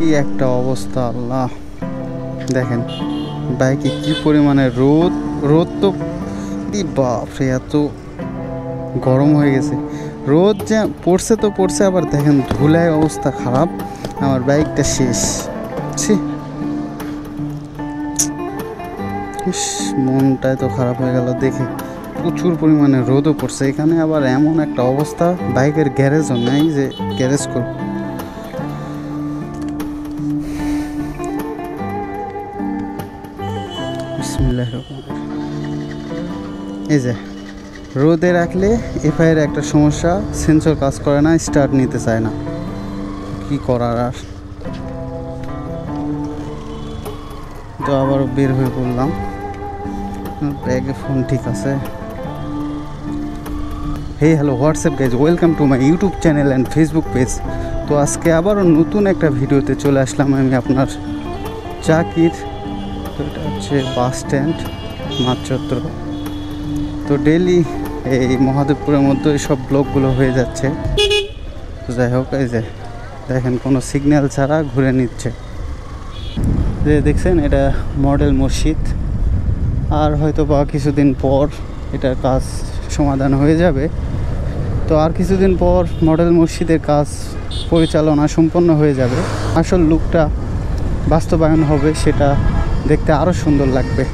কি একটা অবস্থা আল্লাহ, দেখেন বাইকে কি পরিমাণে রোদ। রোদ তো বাপরে, এত গরম হয়ে গেছে। রোদ যে পড়ছে তো পড়ছে, আবার দেখেন ধুলায় অবস্থা খারাপ। আমার বাইকটা শেষ। মনটাই তো খারাপ হয়ে গেল দেখে। প্রচুর পরিমাণে রোদও পড়ছে এখানে, আবার এমন একটা অবস্থা বাইকের গ্যারেজও নাই যে গ্যারেজ করব। এই যে রোদে রাখলে এফআইআর একটা সমস্যা, সেন্সর কাজ করে না, স্টার্ট নিতে চায় না, কি করার। আর তো আবারও বের হয়ে পড়লাম। ব্যাগে ফোন ঠিক আছে। Hey hello WhatsApp guys, welcome to my YouTube channel and Facebook page. তো আজকে আবারও নতুন একটা ভিডিওতে চলে আসলাম আমি, আপনার জাকির। তো এটা হচ্ছে বাস স্ট্যান্ড, মাতচত্র। তো ডেইলি এই মহাদেবপুরের মধ্যে সব ব্লগগুলো হয়ে যাচ্ছে। যাই হোক, এই যে দেখেন কোনো সিগন্যাল ছাড়া ঘুরে নিচ্ছে। যে দেখছেন এটা মডেল মসজিদ, আর হয়তো বা কিছুদিন পর এটার কাজ সমাধান হয়ে যাবে। তো আর কিছুদিন পর মডেল মসজিদের কাজ পরিচালনা সম্পন্ন হয়ে যাবে। আসল লুকটা বাস্তবায়ন হবে, সেটা দেখতে আরও সুন্দর লাগবে।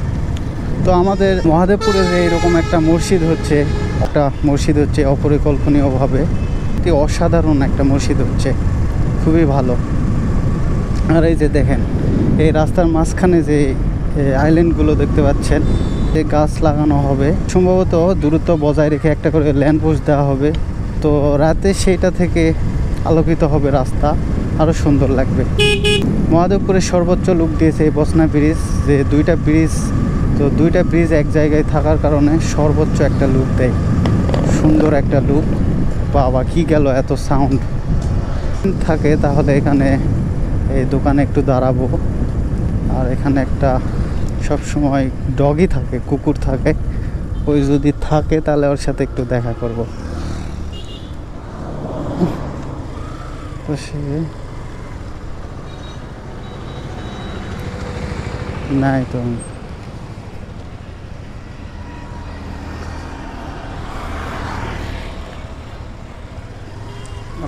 তো আমাদের মহাদেবপুরে যে এরকম একটা মসজিদ হচ্ছে অপরিকল্পনীয়ভাবে, এটি অসাধারণ একটা মসজিদ হচ্ছে, খুবই ভালো। আর এই যে দেখেন এই রাস্তার মাঝখানে যে আইল্যান্ডগুলো দেখতে পাচ্ছেন, যে গাছ লাগানো হবে, সম্ভবত দূরত্ব বজায় রেখে একটা করে ল্যাম্প পোস্ট দেওয়া হবে। তো রাতে সেইটা থেকে আলোকিত হবে রাস্তা, আরও সুন্দর লাগবে। মহাদেবপুরের সর্বোচ্চ লুক দিয়েছে এই বসনা ব্রিজ, যে দুইটা ব্রিজ এক জায়গায় থাকার কারণে সর্বোচ্চ একটা লুক দেয়, সুন্দর একটা লুক। বাবা কি গেল, এত সাউন্ড থাকে। তাহলে এখানে এই দোকানে একটু দাঁড়াবো। আর এখানে একটা সবসময় ডগই থাকে, কুকুর থাকে, ওই যদি থাকে তাহলে ওর সাথে একটু দেখা করব। তো সে নাই, তো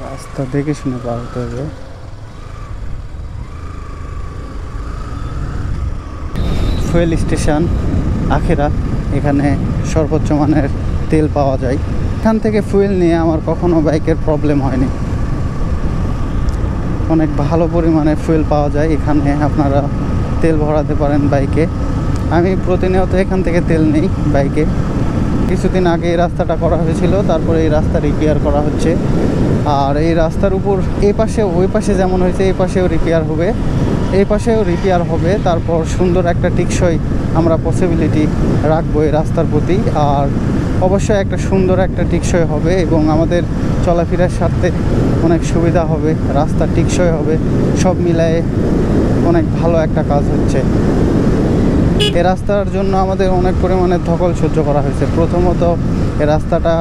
রাস্তা দেখে শুনে পার হতে হবে। ফুয়েল স্টেশন আখেরা, এখানে সর্বোচ্চ মানের তেল পাওয়া যায়। এখান থেকে ফুয়েল নিয়ে আমার কখনো বাইকের প্রবলেম হয়নি, অনেক ভালো পরিমাণে ফুয়েল পাওয়া যায় এখানে। আপনারা তেল ভরাতে পারেন বাইকে। আমি প্রতিনিয়ত এখান থেকে তেল নেই বাইকে। কিছুদিন আগে এই রাস্তাটা করা হয়েছিল, তারপরে এই রাস্তা রিপেয়ার করা হচ্ছে। আর এই রাস্তার উপর এই পাশে ওই পাশে যেমন হয়েছে, এই পাশেও রিপেয়ার হবে, তারপর সুন্দর একটা টিকসই আমরা পসিবিলিটি রাখবো এই রাস্তার প্রতি। আর অবশ্যই একটা সুন্দর একটা টিকসই হবে এবং আমাদের চলাফেরার সাথে অনেক সুবিধা হবে, রাস্তা টিকসই হবে, সব মিলায়ে অনেক ভালো একটা কাজ হচ্ছে। এই রাস্তার জন্য আমাদের অনেক পরিমাণে ধকল সহ্য করা হয়েছে। প্রথমত এই রাস্তাটা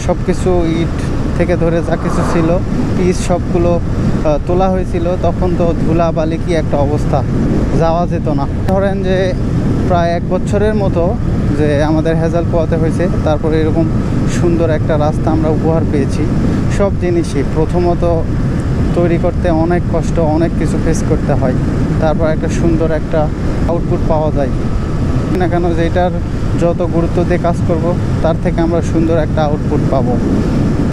সব কিছু ইট থেকে ধরে যা কিছু ছিল পিচ সবগুলো তোলা হয়েছিল, তখন তো ধুলা বালি কি একটা অবস্থা, যাওয়া যেত না। ধরেন যে প্রায় 1 বছরের মতো যে আমাদের হেজাল পোয়াতে হয়েছে, তারপরে এরকম সুন্দর একটা রাস্তা আমরা উপহার পেয়েছি। সব জিনিসই প্রথমত তৈরি করতে অনেক কষ্ট, অনেক কিছু ফেস করতে হয়, তারপর একটা সুন্দর একটা আউটপুট পাওয়া যায় না কেন। যে এটার যত গুরুত্ব দিয়ে কাজ করব, তার থেকে আমরা সুন্দর একটা আউটপুট পাবো।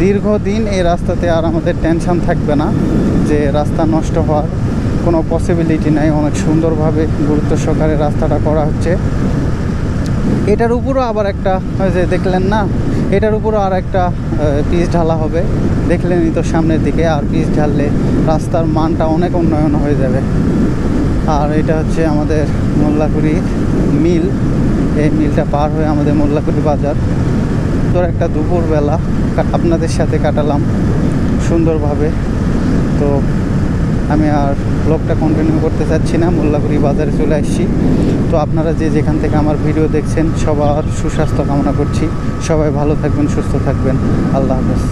দীর্ঘদিন এই রাস্তাতে আর আমাদের টেনশন থাকবে না যে রাস্তা নষ্ট হওয়ার কোনো পসিবিলিটি নাই। অনেক সুন্দরভাবে গুরুত্ব সহকারে রাস্তাটা করা হচ্ছে। এটার উপরও আবার একটা, যে দেখলেন না, এটার উপরও আর একটা পিচ ঢালা হবে, দেখলেনই তো সামনের দিকে। আর পিচ ঢাললে রাস্তার মানটা অনেক উন্নয়ন হয়ে যাবে। আর এটা হচ্ছে আমাদের মোল্লাকুড়ি মিল, এই মিলটা পার হয়ে আমাদের মোল্লাকুড়ি বাজার। তোর একটা দুপুরবেলা আপনাদের সাথে কাটালাম সুন্দরভাবে। তো আমি আর ব্লগটা কন্টিনিউ করতে চাচ্ছি না, মোল্লাকুড়ি বাজারে চলে আসছি। তো আপনারা যে যেখান থেকে আমার ভিডিও দেখছেন, সবার সুস্বাস্থ্য কামনা করছি। সবাই ভালো থাকবেন, সুস্থ থাকবেন। আল্লাহ হাফেজ।